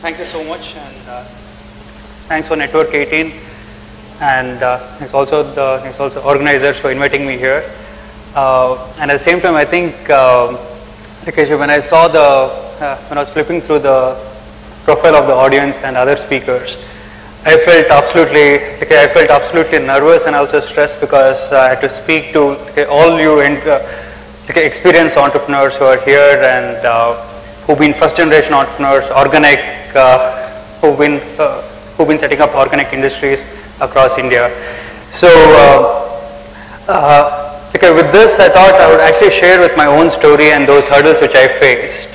thank you so much, and thanks for Network 18, and thanks also the organizers for inviting me here. And at the same time, I think when I saw when I was flipping through the profile of the audience and other speakers, I felt absolutely nervous and also stressed because I had to speak to all you experienced entrepreneurs who are here and who've been first generation entrepreneurs, organic, who've been setting up organic industries across India. So with this, I thought I would actually share with my own story and those hurdles which I faced.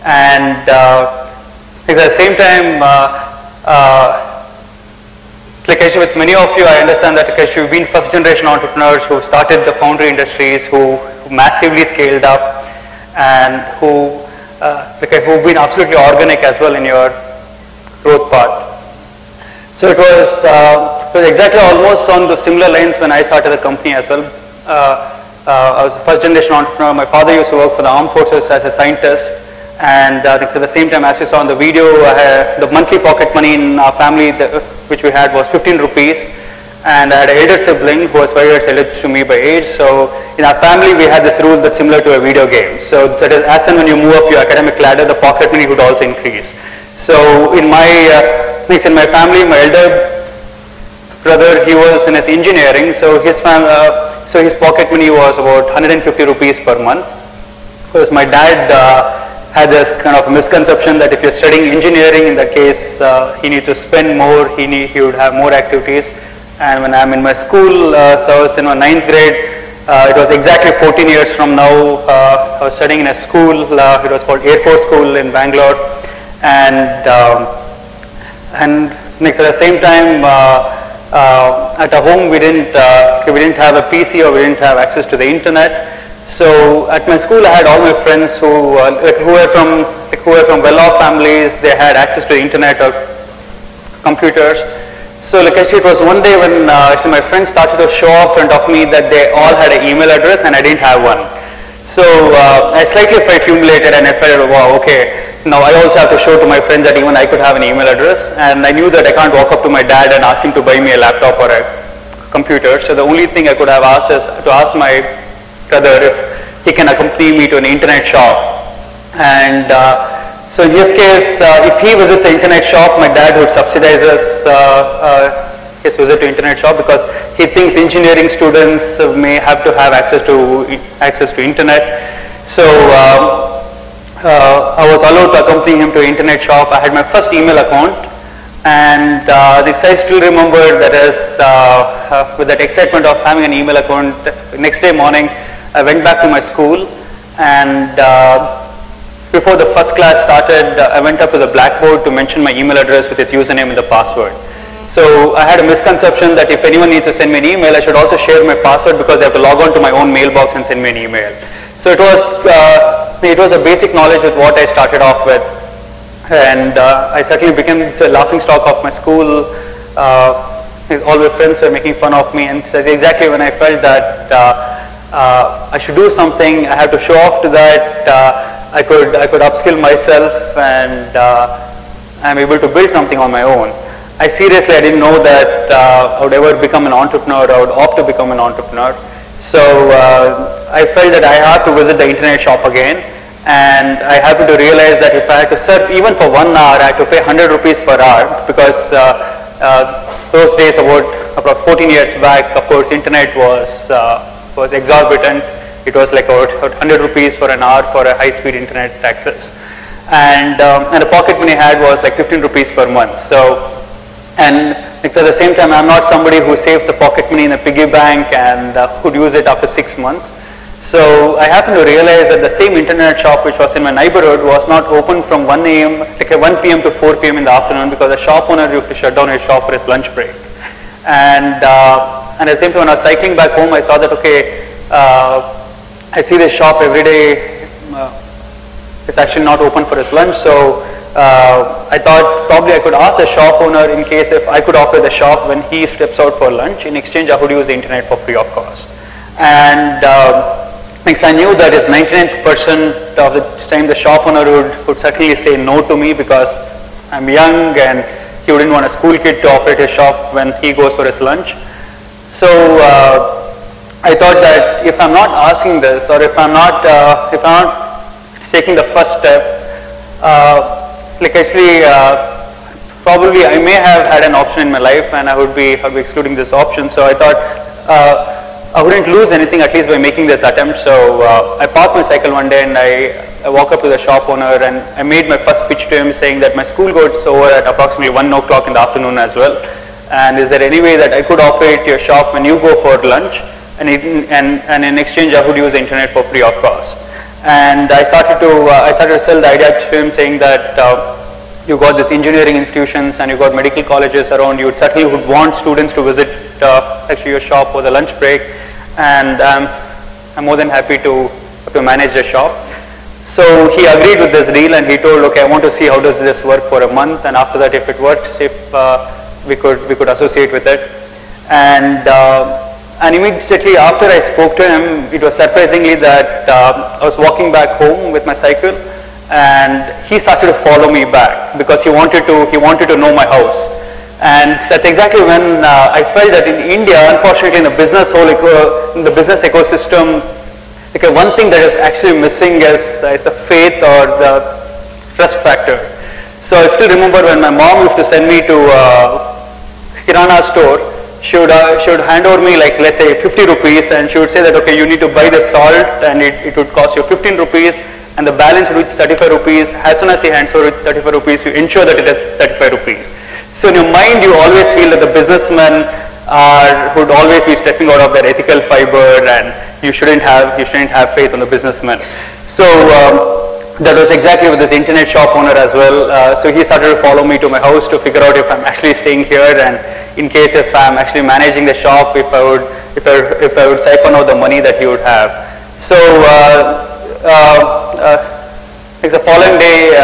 And at the same time, with many of you, I understand that you've been first generation entrepreneurs who started the foundry industries, who massively scaled up, and who've been absolutely organic as well in your growth path. So it was exactly almost on the similar lines when I started the company as well. I was a first generation entrepreneur. My father used to work for the armed forces as a scientist. And at the same time, as you saw in the video, the monthly pocket money in our family, which we had, was 15 rupees. And I had an elder sibling who was 5 years elder to me by age. So in our family, we had this rule that's similar to a video game. So that is, as and when you move up your academic ladder, the pocket money would also increase. So in my family, my elder brother, he was in his engineering. So his pocket money was about 150 rupees per month. Because my dad had this kind of misconception that if you're studying engineering, in that case, he needs to spend more, he would have more activities. And when I'm in my school, so I was in my 9th grade, it was exactly 14 years from now, I was studying in a school, it was called Air Force School in Bangalore. And next, at the same time, at our home, we didn't have a PC or we didn't have access to the internet. So at my school, I had all my friends who were from well-off families. They had access to the internet or computers. So actually, it was one day when my friends started to show off in front of me that they all had an email address and I didn't have one. So I slightly felt humiliated and I felt, wow, okay, now I also have to show to my friends that even I could have an email address. And I knew that I can't walk up to my dad and ask him to buy me a laptop or a computer. So the only thing I could have asked is to ask my brother if he can accompany me to an internet shop. And so in his case, if he visits the internet shop, my dad would subsidize his visit to internet shop because he thinks engineering students may have to have access to internet. So I was allowed to accompany him to an internet shop. I had my first email account, and I still remember that as with that excitement of having an email account. Next day morning, I went back to my school, and before the first class started, I went up to the blackboard to mention my email address with its username and the password. So I had a misconception that if anyone needs to send me an email, I should also share my password because I have to log on to my own mailbox and send me an email. So it was a basic knowledge with what I started off with. And I certainly became the laughingstock of my school. All my friends were making fun of me, and that's exactly when I felt that I should do something. I had to show off to that. I could upskill myself, and I'm able to build something on my own. I didn't know that I would ever become an entrepreneur. I would opt to become an entrepreneur. So I felt that I had to visit the internet shop again, and I happened to realize that if I had to surf even for 1 hour, I had to pay 100 rupees per hour because those days, about 14 years back, of course, internet was exorbitant. It was like about 100 rupees for an hour for a high-speed internet access, and the pocket money I had was like 15 rupees per month. So, and at the same time, I'm not somebody who saves the pocket money in a piggy bank and could use it after 6 months. So I happened to realize that the same internet shop which was in my neighborhood was not open from 1 a.m. like 1 p.m. to 4 p.m. in the afternoon because the shop owner used to shut down his shop for his lunch break. And at the same time, when I was cycling back home, I saw that, okay, I see this shop every day. It's actually not open for his lunch. So I thought probably I could ask the shop owner in case if I could operate the shop when he steps out for lunch. In exchange, I would use the internet for free of cost. And next, I knew that is 99% of the time the shop owner would certainly say no to me because I'm young and he wouldn't want a school kid to operate his shop when he goes for his lunch. So I thought that if I'm not asking this, or if I'm not taking the first step, like actually probably I may have had an option in my life and I would be excluding this option. So I thought I wouldn't lose anything, at least by making this attempt. So I parked my cycle one day and I walked up to the shop owner and I made my first pitch to him, saying that my school gets over at approximately 1 o'clock in the afternoon as well. And is there any way that I could operate your shop when you go for lunch? And in exchange, I would use the internet for free of cost. And I started to sell the idea to him, saying that you got these engineering institutions and you got medical colleges around. You certainly would want students to visit actually your shop for the lunch break. And I'm more than happy to manage the shop. So he agreed with this deal and he told, okay, I want to see how does this work for a month, and after that, if it works, if we could associate with it. And immediately after I spoke to him, it was surprisingly that I was walking back home with my cycle and he started to follow me back because he wanted to know my house. And that's exactly when I felt that in India, unfortunately, in the business ecosystem, okay, one thing that is actually missing is the faith or the trust factor. So I still remember when my mom used to send me to Kirana store, she would hand over me, like, let's say 50 rupees, and she would say that, okay, you need to buy the salt and it would cost you 15 rupees and the balance would be 35 rupees. As soon as he hands over with 35 rupees, you ensure that it is 35 rupees. So in your mind, you always feel that the businessmen would always be stepping out of their ethical fiber, and you shouldn't have faith on the businessmen. So that was exactly with this internet shop owner as well. So he started to follow me to my house to figure out if I'm actually staying here, and in case if I'm actually managing the shop, if I would siphon out the money that he would have. So the following day,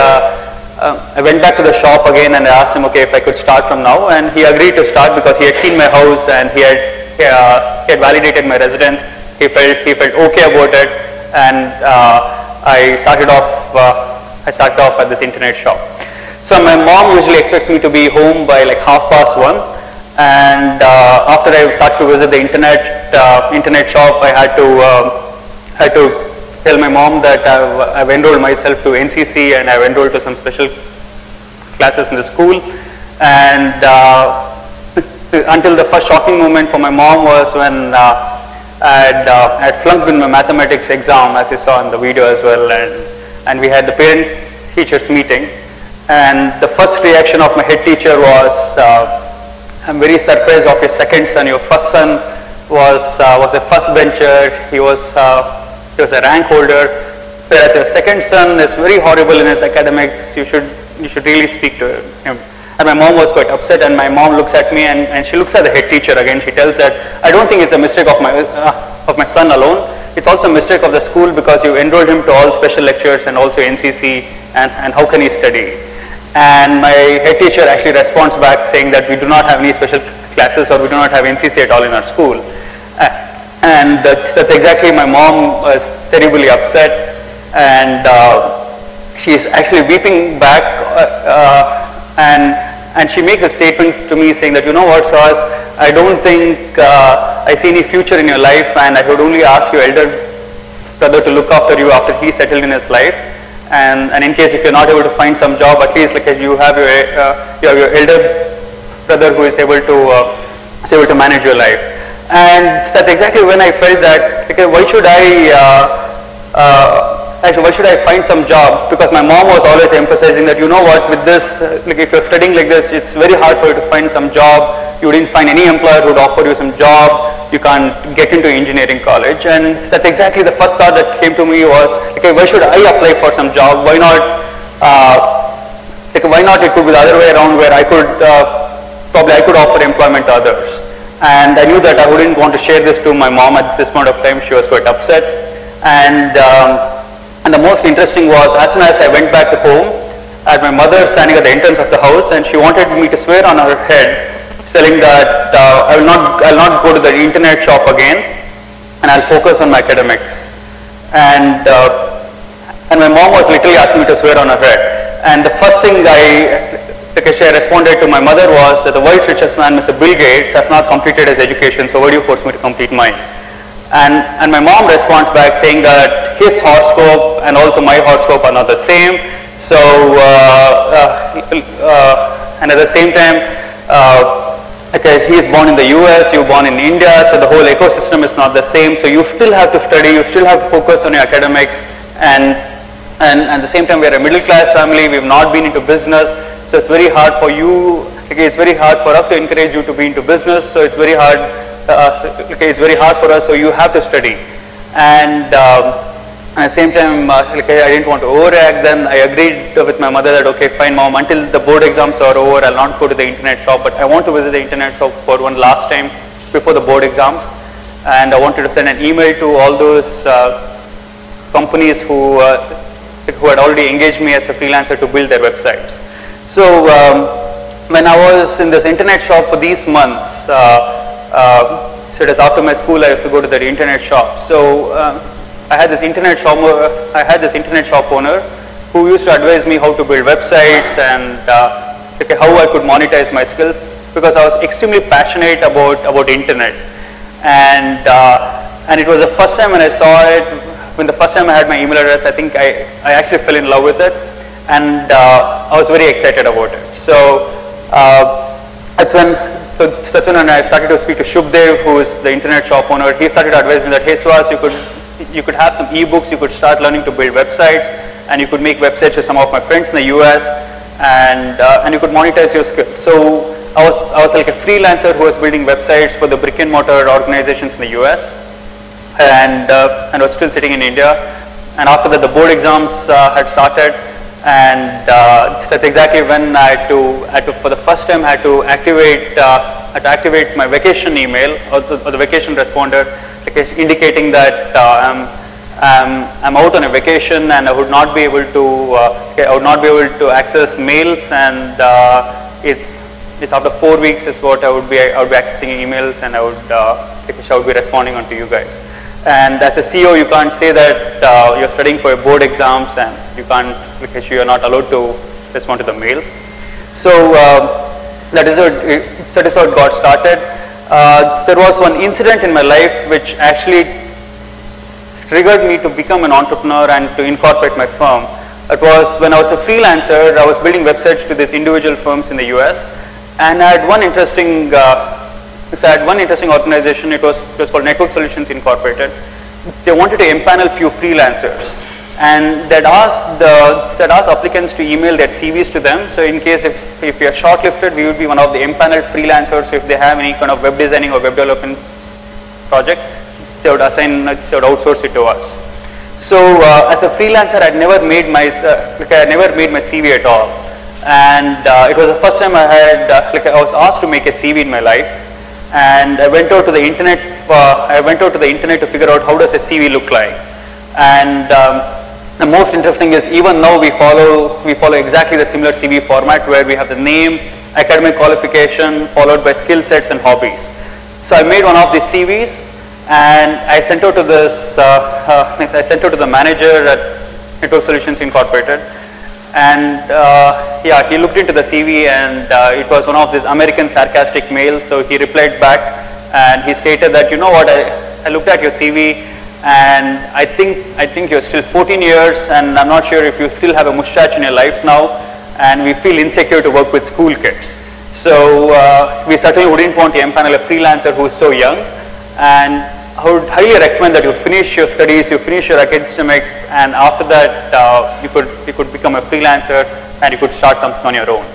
I went back to the shop again and I asked him, okay, if I could start from now, and he agreed to start because he had seen my house and he had validated my residence. He felt okay about it, and I started off at this internet shop. So my mom usually expects me to be home by like 1:30, and after I started to visit the internet shop, I had to tell my mom that I've enrolled myself to NCC and I've enrolled to some special classes in the school. And until the first shocking moment for my mom was when I had flunked in my mathematics exam, as you saw in the video as well, and we had the parent-teachers meeting. And the first reaction of my head teacher was, I'm very surprised of your second son. Your first son was a first bencher. He was a rank holder, whereas your second son is very horrible in his academics. You should really speak to him. And my mom was quite upset, and my mom looks at me and she looks at the head teacher again. She tells that, I don't think it's a mistake of my son alone. It's also a mistake of the school because you enrolled him to all special lectures and also NCC, and how can he study? And my head teacher actually responds back saying that we do not have any special classes or we do not have NCC at all in our school. And that's exactly, my mom was terribly upset, and she's actually weeping back, and she makes a statement to me saying that, you know what, Suhas, I don't think I see any future in your life, and I would only ask your elder brother to look after you after he settled in his life, and in case if you're not able to find some job, at least like you have your elder brother who is able to manage your life. And that's exactly when I felt that, okay, why should I find some job? Because my mom was always emphasizing that, you know what, with this, like if you're studying like this, it's very hard for you to find some job. You didn't find any employer who would offer you some job. You can't get into engineering college. And that's exactly the first thought that came to me was, okay, why should I apply for some job? Why not, why not it could be the other way around, where I could, probably I could offer employment to others. And I knew that I wouldn't want to share this to my mom at this point of time. She was quite upset. And the most interesting was, as soon as I went back to home, I had my mother standing at the entrance of the house, and she wanted me to swear on her head, saying that I'll not go to the internet shop again, and I'll focus on my academics. And my mom was literally asking me to swear on her head. And the first thing I responded to my mother was that the world's richest man, Mr. Bill Gates, has not completed his education, so why do you force me to complete mine? And my mom responds back saying that his horoscope and also my horoscope are not the same. So, and at the same time, he's born in the US, you're born in India, so the whole ecosystem is not the same. So you still have to study, you still have to focus on your academics, and at the same time, we're a middle class family, we've not been into business, so it's very hard for you, it's very hard for us to encourage you to be into business, so it's very hard, it's very hard for us, so you have to study. And at the same time, I didn't want to overact. Then I agreed with my mother that, okay, fine mom, until the board exams are over, I'll not go to the internet shop, but I want to visit the internet shop for one last time before the board exams. And I wanted to send an email to all those companies who had already engaged me as a freelancer to build their websites. So when I was in this internet shop for these months, so it was after my school, I used to go to the internet shop. So I had this internet shop owner who used to advise me how to build websites and how I could monetize my skills, because I was extremely passionate about internet. And it was the first time when I saw it, when the first time I had my email address, I think I actually fell in love with it, and I was very excited about it. So that's when I started to speak to Shubdev, who is the internet shop owner. He started advising me that, hey Suhas, you could have some ebooks, you could start learning to build websites, and you could make websites with some of my friends in the US, and you could monetize your skills. So I was like a freelancer who was building websites for the brick and mortar organizations in the US, and I was still sitting in India. And after that, the board exams had started, and that's exactly when I had to for the first time, I had to activate my vacation email or the vacation responder, indicating that I'm out on a vacation and I would not be able to access mails, and it's after 4 weeks is what I would be accessing emails, and I would be responding on to you guys. And as a CEO, you can't say that you're studying for board exams and you can't, because you are not allowed to respond to the mails. So that is how it got started. There was one incident in my life which actually triggered me to become an entrepreneur and to incorporate my firm. It was when I was a freelancer. I was building websites to these individual firms in the US, and I had one interesting organization. It was called Network Solutions Incorporated. They wanted to empanel few freelancers, and they'd asked applicants to email their CVs to them. So in case if we are shortlisted, we would be one of the empaneled freelancers. So if they have any kind of web designing or web development project, they would outsource it to us. So as a freelancer, I'd never made my CV at all, and it was the first time I was asked to make a CV in my life. And I went out to the internet. To figure out how does a CV look like. And the most interesting is, even now we follow exactly the similar CV format, where we have the name, academic qualification, followed by skill sets and hobbies. So I made one of these CVs, and I sent out to this. I sent out to the manager at Network Solutions Incorporated. And yeah, he looked into the CV, and it was one of these American sarcastic mails. So he replied back, and he stated that, you know what, I looked at your CV, and I think you're still 14 years, and I'm not sure if you still have a mustache in your life now, and we feel insecure to work with school kids. So we certainly wouldn't want to empanel a freelancer who is so young, and I would highly recommend that you finish your studies, you finish your academics, and after that you could become a freelancer and you could start something on your own.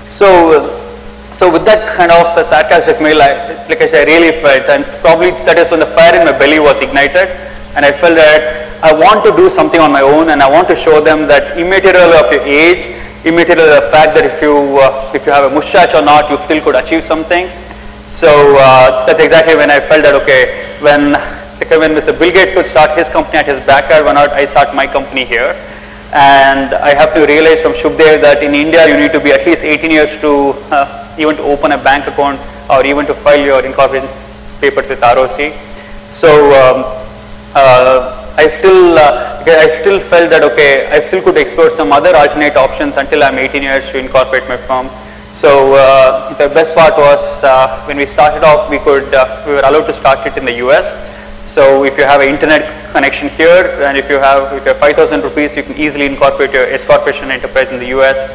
So with that kind of a sarcastic mail, I really felt, and probably that is when the fire in my belly was ignited, and I felt that I want to do something on my own, and I want to show them that immaterial of your age, immaterial of the fact that if you have a mustache or not, you still could achieve something. So that's exactly when I felt that, okay, when Mr. Bill Gates could start his company at his backyard, why not I start my company here? And I have to realize from Shubdev that in India you need to be at least 18 years to even to open a bank account, or even to file your incorporation papers with ROC. So I still I still felt that, okay, I still could explore some other alternate options until I'm 18 years to incorporate my firm. So the best part was when we started off, we were allowed to start it in the US. So if you have an internet connection here, and if you have 5,000 rupees, you can easily incorporate your S corporation enterprise in the US,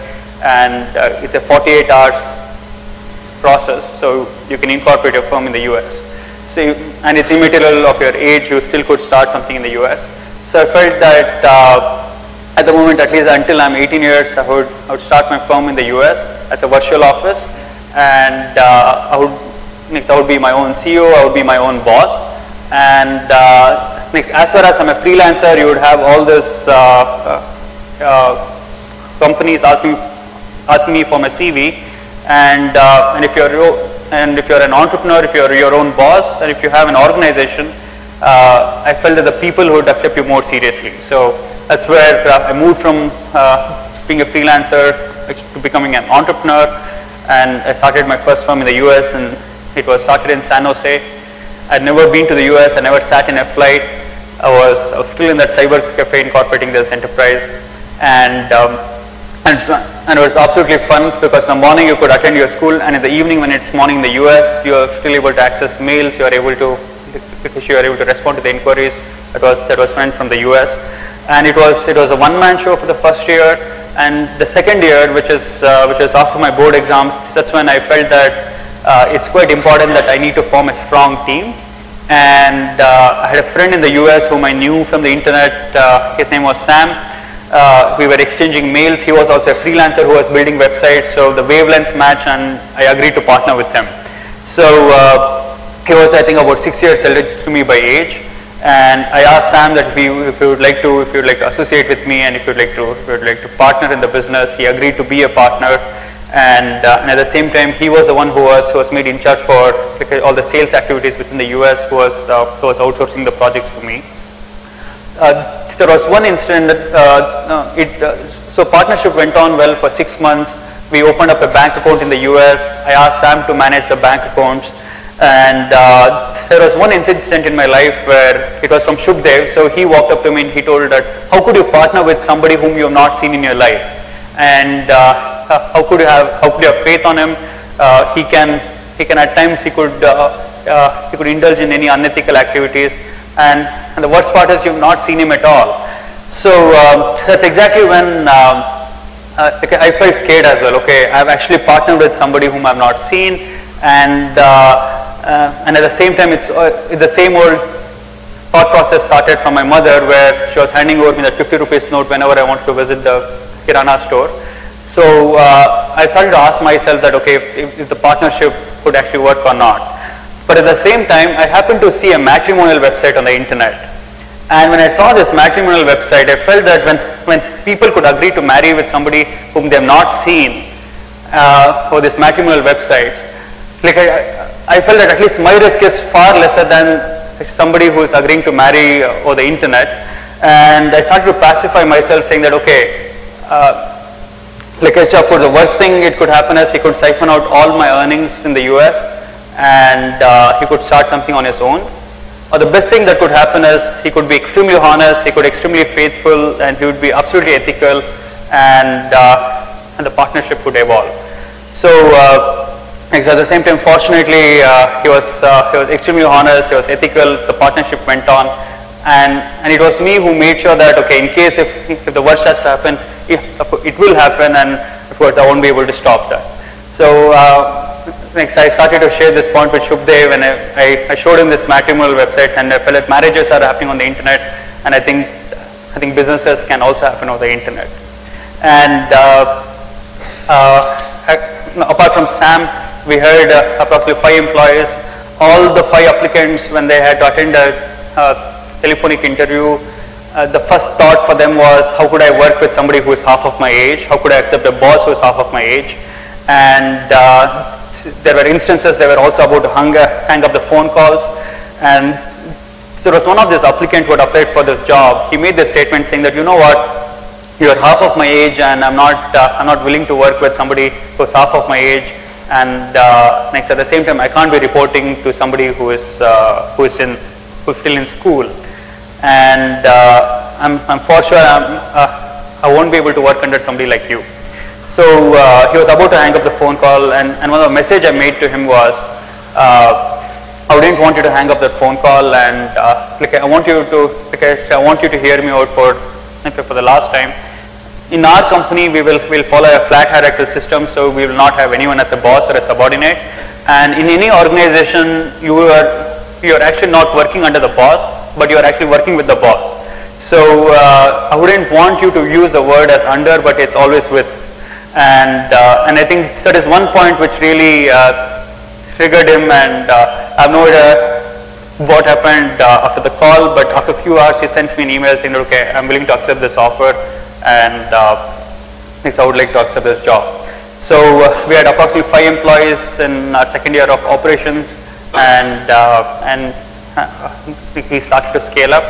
and it's a 48 hours process, so you can incorporate your firm in the US. So and it's immaterial of your age, you still could start something in the US. So I felt that at the moment, at least until I'm 18 years, I would start my firm in the US as a virtual office, and I would be my own CEO, I would be my own boss. And next, as far as I'm a freelancer, you would have all this companies asking me for my CV, and if you're an entrepreneur, if you're your own boss, and if you have an organization, I felt that the people would accept you more seriously. So that's where I moved from being a freelancer to becoming an entrepreneur, and I started my first firm in the US, and it was started in San Jose. I'd never been to the US, I never sat in a flight. I was still in that cyber cafe incorporating this enterprise, and it was absolutely fun because in the morning you could attend your school, and in the evening when it's morning in the US, you are still able to access mails, you are able to respond to the inquiries that was sent from the US. And it was a one-man show for the first year, and the second year, which is after my board exams, that's when I felt that it's quite important that I need to form a strong team. And I had a friend in the US whom I knew from the internet. His name was Sam. We were exchanging mails. He was also a freelancer who was building websites, so the wavelengths matched, and I agreed to partner with him. So he was, I think, about 6 years elder to me by age, and I asked Sam that if he would like to associate with me, and if he would like to partner in the business. He agreed to be a partner. And at the same time, he was the one who was made in charge for all the sales activities within the US, who was outsourcing the projects to me. There was one incident that so partnership went on well for 6 months. We opened up a bank account in the US. I asked Sam to manage the bank accounts, and there was one incident in my life where it was from Shubdev. So he walked up to me and he told that, how could you partner with somebody whom you have not seen in your life? And how could you have faith on him? He can at times he could indulge in any unethical activities, and the worst part is you've not seen him at all. So that's exactly when I felt scared as well. Okay, I've actually partnered with somebody whom I've not seen, and at the same time it's the same old thought process started from my mother, where she was handing over me that 50 rupees note whenever I wanted to visit the Kirana store. So I started to ask myself that, okay, if the partnership could actually work or not. But at the same time, I happened to see a matrimonial website on the internet. And when I saw this matrimonial website, I felt that when people could agree to marry with somebody whom they have not seen for this matrimonial websites, like I felt that at least my risk is far lesser than somebody who is agreeing to marry over the internet. And I started to pacify myself, saying that, okay, of course, the worst thing it could happen is he could siphon out all my earnings in the US, and he could start something on his own. Or the best thing that could happen is he could be extremely honest, he could be extremely faithful, and he would be absolutely ethical, and the partnership would evolve. So at the same time, fortunately, he was extremely honest, he was ethical, the partnership went on, and it was me who made sure that, okay, in case if the worst has to happen, it will happen, and of course I won't be able to stop that. So next I started to share this point with Shubdev, and I showed him this matrimonial websites, and I felt that marriages are happening on the internet, and I think businesses can also happen on the internet. And apart from Sam, we heard approximately 5 employees. All the 5 applicants, when they had to attend a telephonic interview, the first thought for them was, how could I work with somebody who is half of my age? How could I accept a boss who is half of my age? And there were instances they were also about to hang up the phone calls. And so there was one of these applicants who had applied for this job. He made this statement saying that, you know what, you are half of my age, and I'm not willing to work with somebody who is half of my age. And next, at the same time, I can't be reporting to somebody who is still in school. And I'm for sure I won't be able to work under somebody like you. So he was about to hang up the phone call, and one of the message I made to him was, I didn't want you to hang up that phone call, and I want you to hear me out for the last time. In our company, we'll follow a flat hierarchical system, so we will not have anyone as a boss or a subordinate. And in any organization, you're actually not working under the boss, but you're actually working with the boss. So I wouldn't want you to use the word as under, but it's always with. And I think that is one point which really triggered him, and I have no idea what happened after the call, but after a few hours he sends me an email saying, okay, I'm willing to accept this offer, and I would like to accept this job. So we had approximately 5 employees in our second year of operations, and we started to scale up.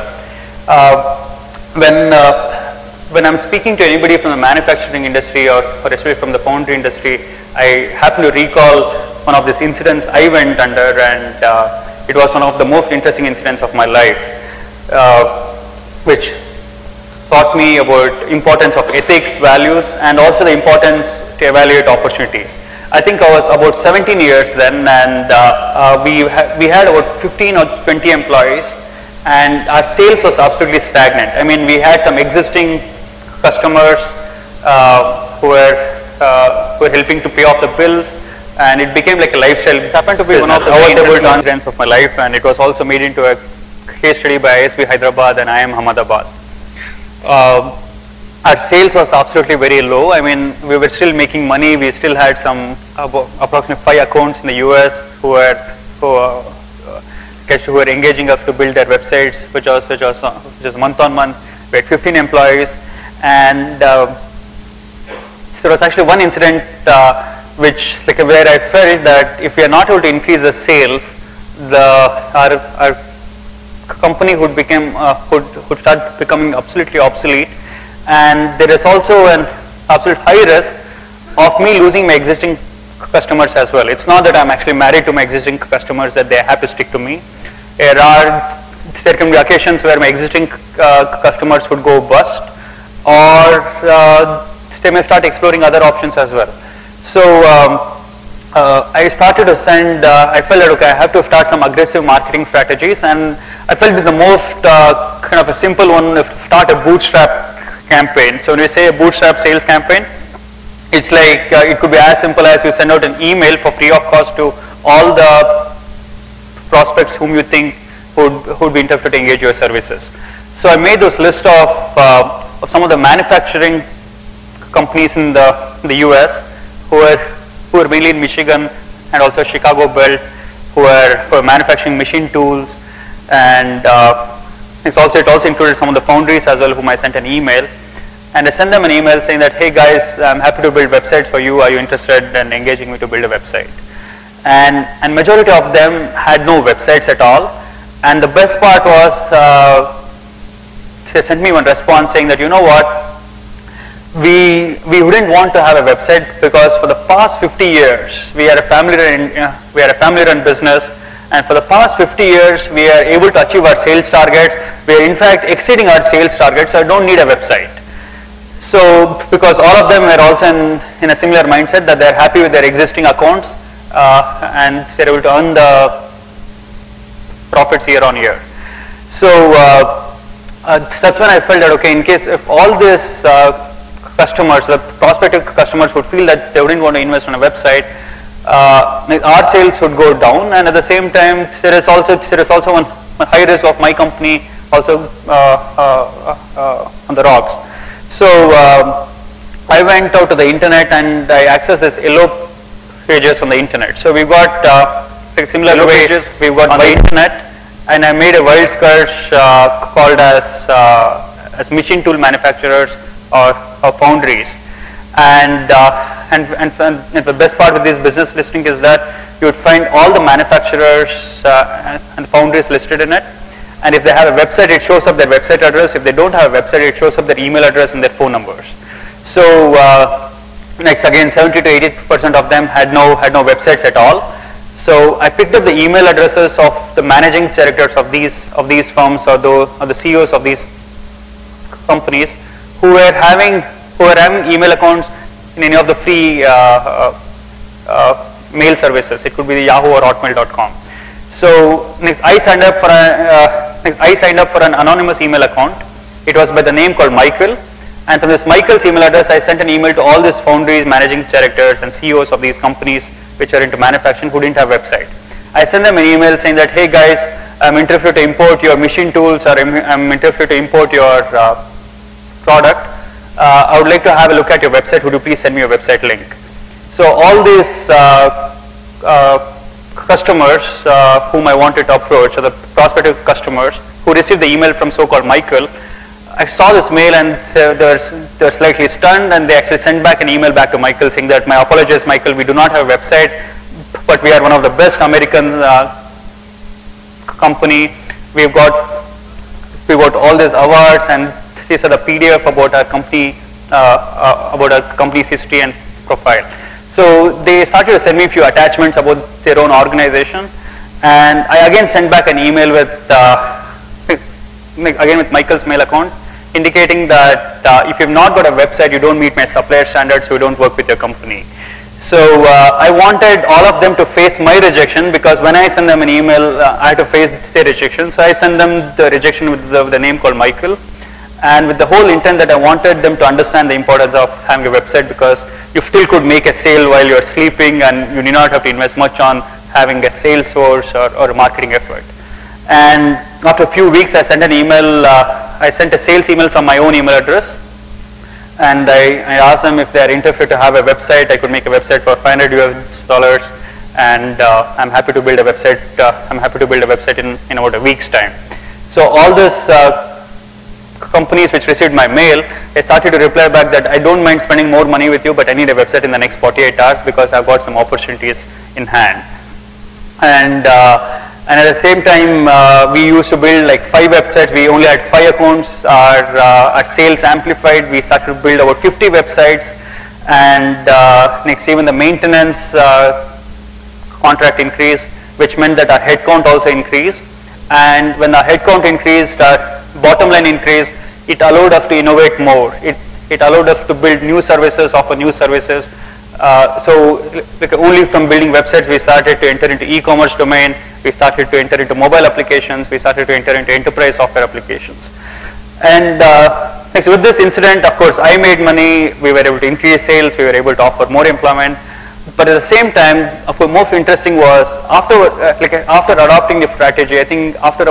When I'm speaking to anybody from the manufacturing industry or especially from the foundry industry, I happen to recall one of these incidents I went under, and it was one of the most interesting incidents of my life, which taught me about importance of ethics, values, and also the importance to evaluate opportunities. I think I was about 17 years then, and we had about 15 or 20 employees, and our sales was absolutely stagnant. I mean, we had some existing customers who were helping to pay off the bills, and it became like a lifestyle. It happened to be one of the most interesting incidents of my life, and it was also made into a case study by ISB Hyderabad and IIM Ahmedabad. Our sales was absolutely very low. I mean, we were still making money. We still had some approximately 5 accounts in the US who were engaging us to build their websites, which was month on month. We had 15 employees, and so there was actually one incident where I felt that if we are not able to increase the sales, our company would start becoming absolutely obsolete, and there is also an absolute high risk of me losing my existing customers as well. It's not that I'm actually married to my existing customers that they have to stick to me. There can be occasions where my existing customers would go bust, or they may start exploring other options as well. So I started to I felt that okay, I have to start some aggressive marketing strategies, and I felt that the most kind of a simple one is to start a bootstrap campaign. So when we say a bootstrap sales campaign, it's like it could be as simple as you send out an email for free of cost to all the prospects whom you think would be interested to engage your services. So I made those list of some of the manufacturing companies in the US who were mainly in Michigan and also Chicago belt, who were manufacturing machine tools, and it also included some of the foundries as well, whom I sent an email. And I sent them an email saying that, hey guys, I'm happy to build websites for you. Are you interested in engaging me to build a website? And majority of them had no websites at all. And the best part was they sent me one response saying that, you know what, we wouldn't want to have a website because for the past 50 years we are a family-run business, and for the past 50 years we are able to achieve our sales targets. We are in fact exceeding our sales targets, so I don't need a website. So because all of them were also in a similar mindset that they're happy with their existing accounts and they're able to earn the profits year on year. So that's when I felt that okay, in case if all these customers, the prospective customers would feel that they wouldn't want to invest on a website, our sales would go down, and at the same time there is also one high risk of my company also on the rocks. So I went out to the internet and I accessed this yellow pages on the internet. So we've got similar yellow pages we've got on the internet, and I made a wild search called as machine tool manufacturers or foundries. And the best part of this business listing is that you would find all the manufacturers and foundries listed in it. And if they have a website, it shows up their website address. If they don't have a website, it shows up their email address and their phone numbers. So next, again, 70 to 80% of them had no websites at all. So I picked up the email addresses of the managing directors of these firms, or the CEOs of these companies who were having email accounts in any of the free mail services. It could be the Yahoo or Hotmail.com. So next I signed up for an anonymous email account. It was by the name called Michael, and from this Michael's email address I sent an email to all these foundries, managing directors and CEOs of these companies which are into manufacturing who didn't have a website. I sent them an email saying that, hey guys, I'm interested to import your machine tools, or I'm interested to import your product. I would like to have a look at your website. Would you please send me your website link? So all these customers whom I wanted to approach, or the prospective customers who received the email from so-called Michael, I saw this mail and they were slightly stunned, and they actually sent back an email back to Michael saying that, my apologies Michael, we do not have a website, but we are one of the best American company. We've got all these awards, and these are the PDF about our company's history and profile. So they started to send me a few attachments about their own organization, and I again sent back an email with Michael's mail account, indicating that if you've not got a website, you don't meet my supplier standards, so we don't work with your company. So I wanted all of them to face my rejection, because when I send them an email, I had to face their rejection. So I sent them the rejection with the name called Michael, and with the whole intent that I wanted them to understand the importance of having a website, because you still could make a sale while you're sleeping, and you need not have to invest much on having a sales force or a marketing effort. And after a few weeks, I sent an email, I sent a sales email from my own email address, and I asked them if they are interested to have a website. I could make a website for $500 US, and I'm happy to build a website. I'm happy to build a website in about a week's time. So all these companies which received my mail, they started to reply back that I don't mind spending more money with you, but I need a website in the next 48 hours because I've got some opportunities in hand. And at the same time, we used to build like 5 websites. We only had 5 accounts. Our sales amplified. We started to build about 50 websites, and next even the maintenance contract increased, which meant that our headcount also increased. And when our headcount increased, our bottom line increased. It allowed us to innovate more. It allowed us to build new services, offer new services. So like only from building websites, we started to enter into e-commerce domain. We started to enter into mobile applications. We started to enter into enterprise software applications. And next, with this incident, of course, I made money. We were able to increase sales. We were able to offer more employment. But at the same time, of course, most interesting was after adopting the strategy, I think after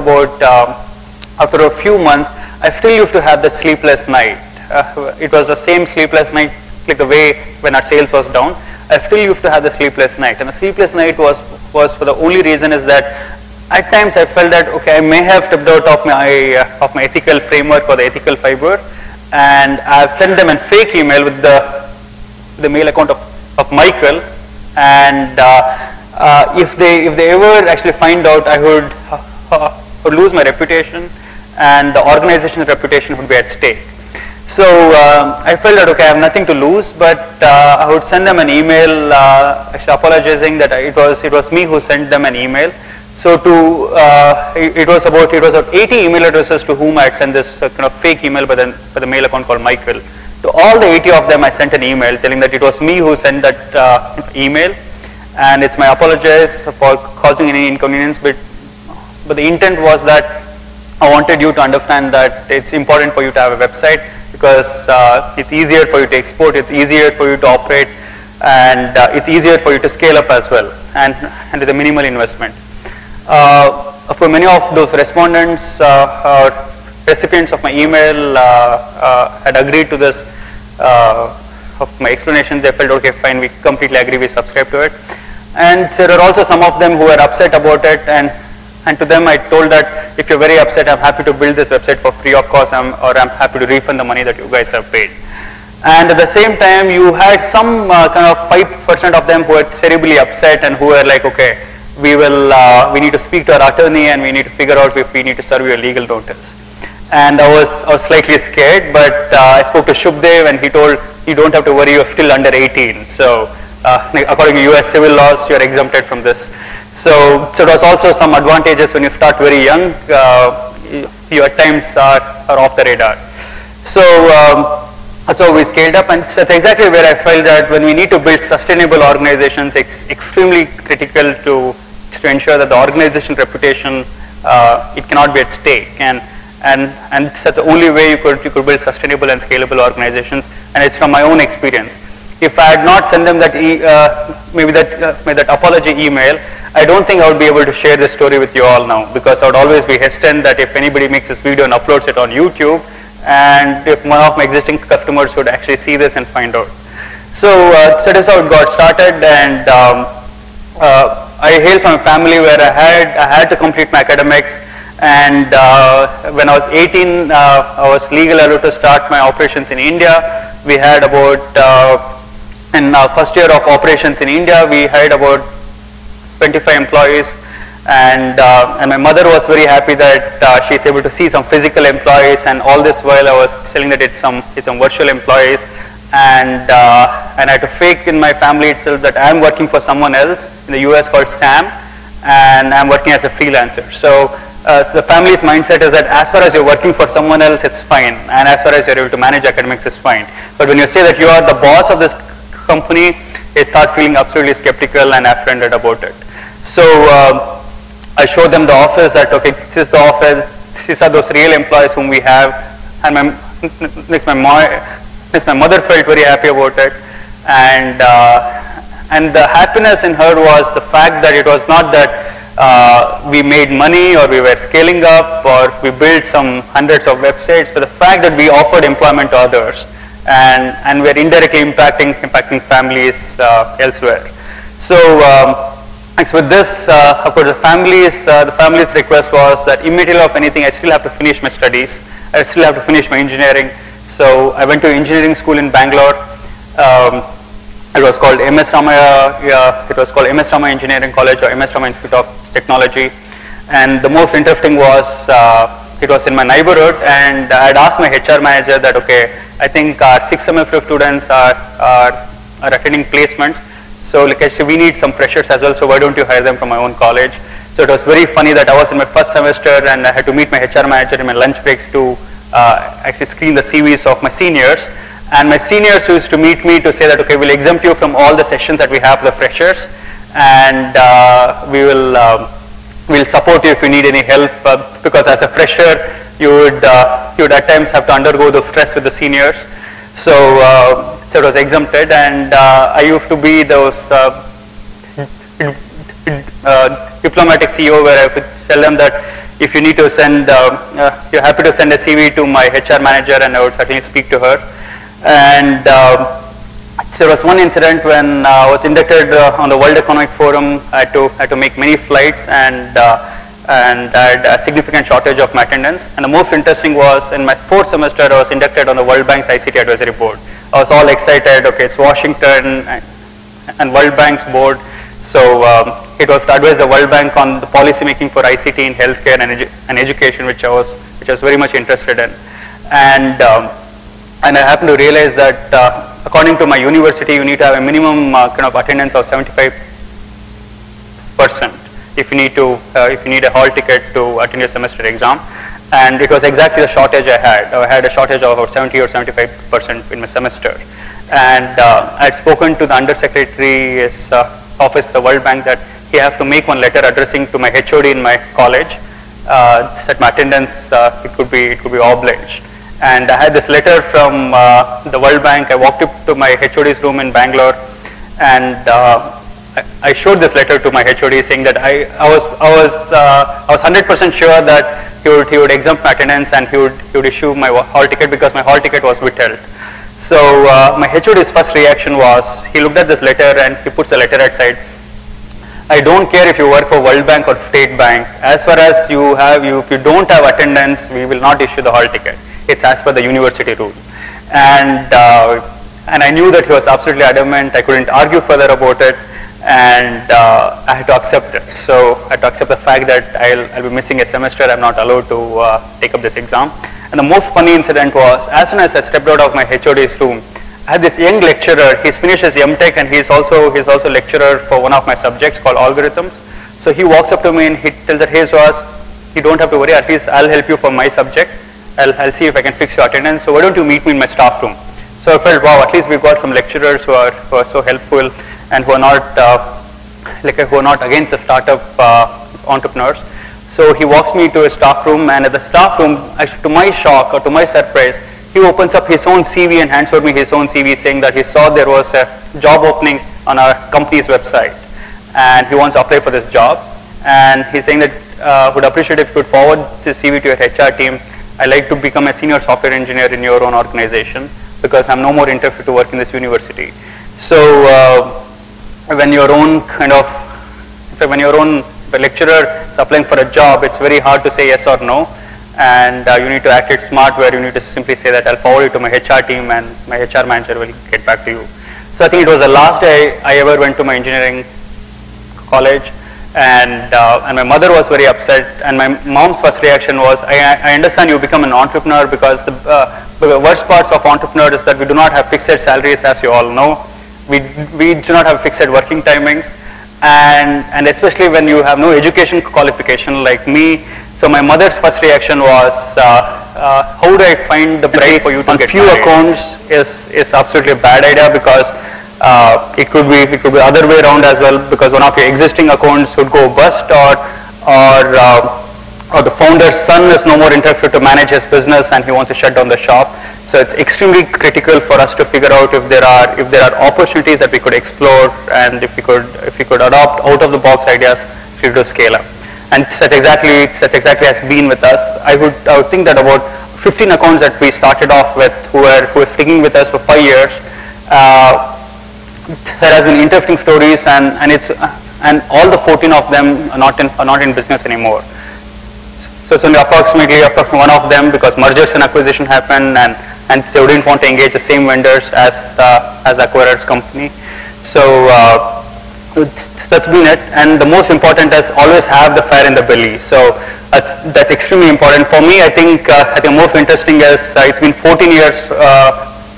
a few months, I still used to have the sleepless night. It was the same sleepless night, like the way when our sales was down. I still used to have the sleepless night, and the sleepless night was for the only reason is that at times I felt that, okay, I may have stepped out of my ethical framework or the ethical fiber, and I've sent them a fake email with the mail account of Michael, and if they ever actually find out, I would lose my reputation, and the organization's reputation would be at stake. So I felt that, okay, I have nothing to lose, but I would send them an email actually apologizing that it was me who sent them an email. So it was about 80 email addresses to whom I had sent this kind of fake email by the mail account called Michael. To all the 80 of them, I sent an email telling that it was me who sent that email, and it's my apologies for causing any inconvenience, but the intent was that I wanted you to understand that it's important for you to have a website, because it's easier for you to export, it's easier for you to operate, and it's easier for you to scale up as well, and with a minimal investment. Of course, many of those respondents or recipients of my email had agreed to this, of my explanation. They felt, okay, fine, we completely agree, we subscribe to it. And there are also some of them who were upset about it, and to them I told that if you're very upset, I'm happy to build this website for free of cost, or I'm happy to refund the money that you guys have paid. And at the same time, you had some kind of 5% of them who were terribly upset and who were like, okay, we need to speak to our attorney and we need to figure out if we need to serve you a legal notice. And I was slightly scared, but I spoke to Shubdev, and he told, you don't have to worry, you're still under 18. So according to US civil laws, you're exempted from this. So there was also some advantages when you start very young. You at times are off the radar. So that's how we scaled up, and that's exactly where I felt that when we need to build sustainable organizations, it's extremely critical to ensure that the organization reputation, it cannot be at stake, and that's the only way you could build sustainable and scalable organizations, and it's from my own experience. If I had not sent them that maybe that apology email, I don't think I would be able to share this story with you all now, because I would always be hesitant that if anybody makes this video and uploads it on YouTube, and if one of my existing customers would actually see this and find out. So that is how it got started, and I hail from a family where I had to complete my academics, and when I was 18, I was legally allowed to start my operations in India. We had about, in our first year of operations in India, we had about 25 employees, and my mother was very happy that she's able to see some physical employees, and all this while I was telling that it's some virtual employees, and I had to fake in my family itself that I'm working for someone else in the US called Sam, and I'm working as a freelancer. So the family's mindset is that as far as you're working for someone else, it's fine, and as far as you're able to manage academics, it's fine. But when you say that you are the boss of this company, they start feeling absolutely skeptical and apprehended about it. So I showed them the office, that okay, this is the office, these are those real employees whom we have, and my mother felt very happy about it, and the happiness in her was the fact that it was not that we made money or we were scaling up or we built some hundreds of websites, but the fact that we offered employment to others, and we're indirectly impacting families elsewhere. So with this, of course, the family's request was that immediately of anything, I still have to finish my studies. I still have to finish my engineering. So I went to engineering school in Bangalore. It was called MS Ramaya. It was called MS Ramaya Engineering College or MS Ramaya Institute of Technology. And the most interesting was it was in my neighborhood, and I had asked my HR manager that okay, I think our 6th semester students are attending placements. So like actually we need some freshers as well, so why don't you hire them from my own college? So it was very funny that I was in my first semester and I had to meet my HR manager in my lunch breaks to actually screen the CVs of my seniors. And my seniors used to meet me to say that okay, we'll exempt you from all the sessions that we have for the freshers, and we'll support you if you need any help, because as a fresher you would at times have to undergo the stress with the seniors. So it was exempted, and I used to be those diplomatic CEO where I would tell them that if you need to send, you're happy to send a CV to my HR manager, and I would certainly speak to her. And there was one incident when I was inducted on the World Economic Forum. I had to make many flights, and I had a significant shortage of my attendance. And the most interesting was in my 4th semester, I was inducted on the World Bank's ICT Advisory Board. I was all excited. Okay, it's Washington and World Bank's board. So it was to advise the World Bank on the policy making for ICT in healthcare and education, which I was very much interested in. And I happened to realize that according to my university, you need to have a minimum kind of attendance of 75% if you need a hall ticket to attend your semester exam. And it was exactly the shortage I had. I had a shortage of about 70 or 75% in my semester. And I had spoken to the Undersecretary's office at the World Bank that he has to make one letter addressing to my HOD in my college that my attendance it could be obliged. And I had this letter from the World Bank. I walked up to my HOD's room in Bangalore, and I showed this letter to my HOD saying that I was 100% sure that he would exempt my attendance and he would issue my hall ticket, because my hall ticket was withheld. So my HOD's first reaction was he looked at this letter and he puts the letter outside. I don't care if you work for World Bank or State Bank. As far as if you don't have attendance, we will not issue the hall ticket. It's as per the university rule. And I knew that he was absolutely adamant. I couldn't argue further about it, and I had to accept it. So I had to accept the fact that I'll be missing a semester. I'm not allowed to take up this exam. And the most funny incident was, as soon as I stepped out of my HOD's room, I had this young lecturer. He's finished his M.Tech, and he's also lecturer for one of my subjects called algorithms. So he walks up to me and he tells that, hey Suhas, you don't have to worry, at least I'll help you for my subject. I'll see if I can fix your attendance. So why don't you meet me in my staff room? So I felt, wow, at least we've got some lecturers who are so helpful and who are not against the startup entrepreneurs. So he walks me to his staff room, and at the staff room, actually, to my shock or to my surprise, he opens up his own CV and hands over me his own CV, saying that he saw there was a job opening on our company's website, and he wants to apply for this job. And he's saying that would appreciate if you could forward this CV to your HR team. I'd like to become a senior software engineer in your own organization because I'm no more interested to work in this university. So when your own lecturer is applying for a job, it's very hard to say yes or no, and you need to act it smart, where you need to simply say that I'll forward it to my HR team and my HR manager will get back to you. So I think it was the last day I ever went to my engineering college, and my mother was very upset, and my mom's first reaction was, I understand you become an entrepreneur because the worst parts of entrepreneur is that we do not have fixed salaries, as you all know. We do not have fixed working timings, and especially when you have no education qualification like me. So my mother's first reaction was, how do I find the bribe for you to get few married? Accounts is absolutely a bad idea, because it could be the other way around as well, because one of your existing accounts would go bust, or the founder's son is no more interested to manage his business and he wants to shut down the shop. So it's extremely critical for us to figure out if there are opportunities that we could explore, and if we could adopt out of the box ideas to scale up. And such exactly has been with us. I would think that about 15 accounts that we started off with, who are sticking with us for 5 years. There has been interesting stories, and all the 14 of them are not in business anymore. So it's only approximately one of them, because mergers and acquisition happened, and they didn't want to engage the same vendors as acquirer's company. So that's been it. And the most important is always have the fire in the belly. So that's extremely important for me. I think most interesting is it's been 14 years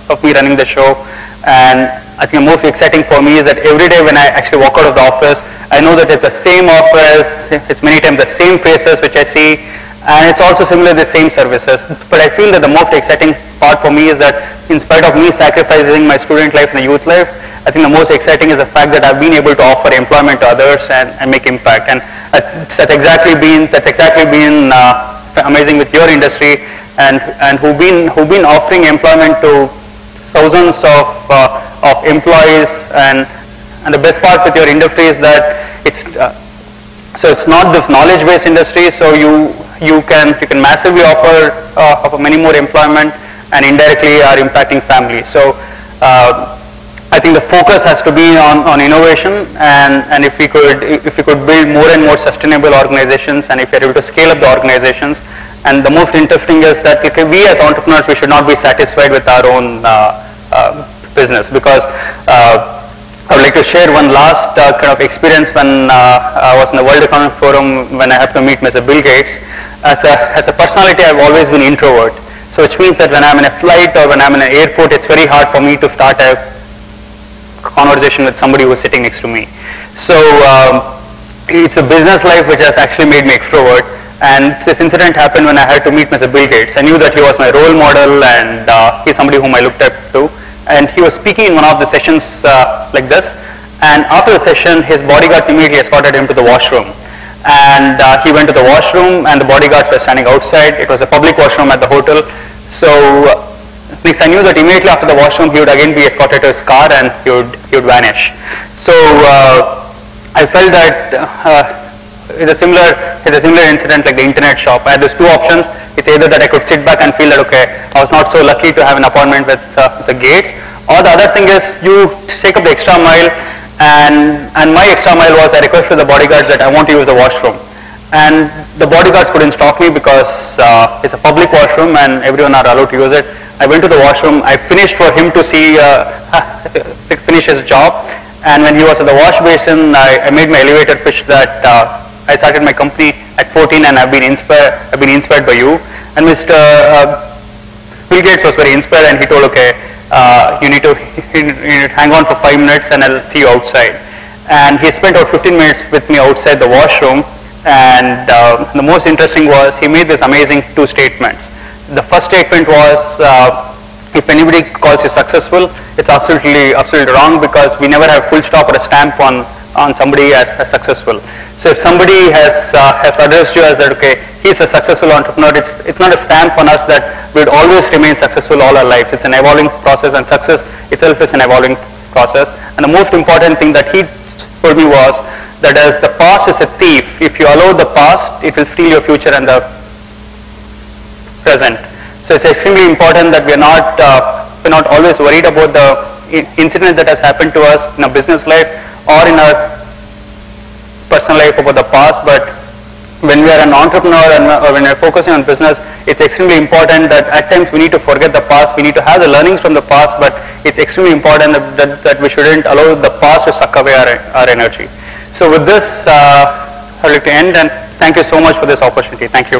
of me running the show, and I think the most exciting for me is that every day when I actually walk out of the office, I know that it's the same office, it's many times the same faces which I see, and it's also similar the same services. But I feel that the most exciting part for me is that in spite of me sacrificing my student life and the youth life, I think the most exciting is the fact that I've been able to offer employment to others and make impact. And that's exactly been amazing with your industry, and who've been offering employment to thousands of employees. And the best part with your industry is that it's not this knowledge-based industry. So you can massively offer many more employment, and indirectly are impacting families. So I think the focus has to be on innovation, and if we could build more and more sustainable organizations, and if we're able to scale up the organizations. And the most interesting is that we as entrepreneurs, we should not be satisfied with our own business, because I would like to share one last kind of experience when I was in the World Economic Forum, when I had to meet Mr. Bill Gates. As a personality, I've always been introvert. So which means that when I'm in a flight or when I'm in an airport, it's very hard for me to start a conversation with somebody who's sitting next to me. So it's a business life which has actually made me extrovert. And this incident happened when I had to meet Mr. Bill Gates. I knew that he was my role model, and he's somebody whom I looked up to. And he was speaking in one of the sessions like this. And after the session, his bodyguards immediately escorted him to the washroom. And he went to the washroom, and the bodyguards were standing outside. It was a public washroom at the hotel. So next, I knew that immediately after the washroom, he would again be escorted to his car, and he would vanish. So I felt that it's a similar incident like the internet shop. I had these two options. It's either that I could sit back and feel that, okay, I was not so lucky to have an appointment with Mr. Gates, or the other thing is you take up the extra mile, and my extra mile was I requested the bodyguards that I want to use the washroom. And the bodyguards couldn't stop me because it's a public washroom and everyone are allowed to use it. I went to the washroom. I finished for him to finish his job. And when he was at the wash basin, I made my elevator pitch that I started my company at 14 and I've been inspired by you. And Mr. Bill Gates was very inspired, and he told, okay, you need to hang on for 5 minutes and I'll see you outside. And he spent about 15 minutes with me outside the washroom. And the most interesting was he made this amazing 2 statements. The first statement was, if anybody calls you successful, it's absolutely wrong, because we never have full stop or a stamp on somebody as successful. So if somebody has addressed you as that, okay, he's a successful entrepreneur, it's not a stamp on us that we would always remain successful all our life. It's an evolving process, and success itself is an evolving process. And the most important thing that he told me was that as the past is a thief, if you allow the past, it will steal your future and the present. So it's extremely important that we're not always worried about the incident that has happened to us in our business life or in our personal life about the past, but when we are an entrepreneur and when we're focusing on business, it's extremely important that at times we need to forget the past, we need to have the learnings from the past, but it's extremely important that we shouldn't allow the past to suck away our energy. So with this, I'd like to end, and thank you so much for this opportunity. Thank you.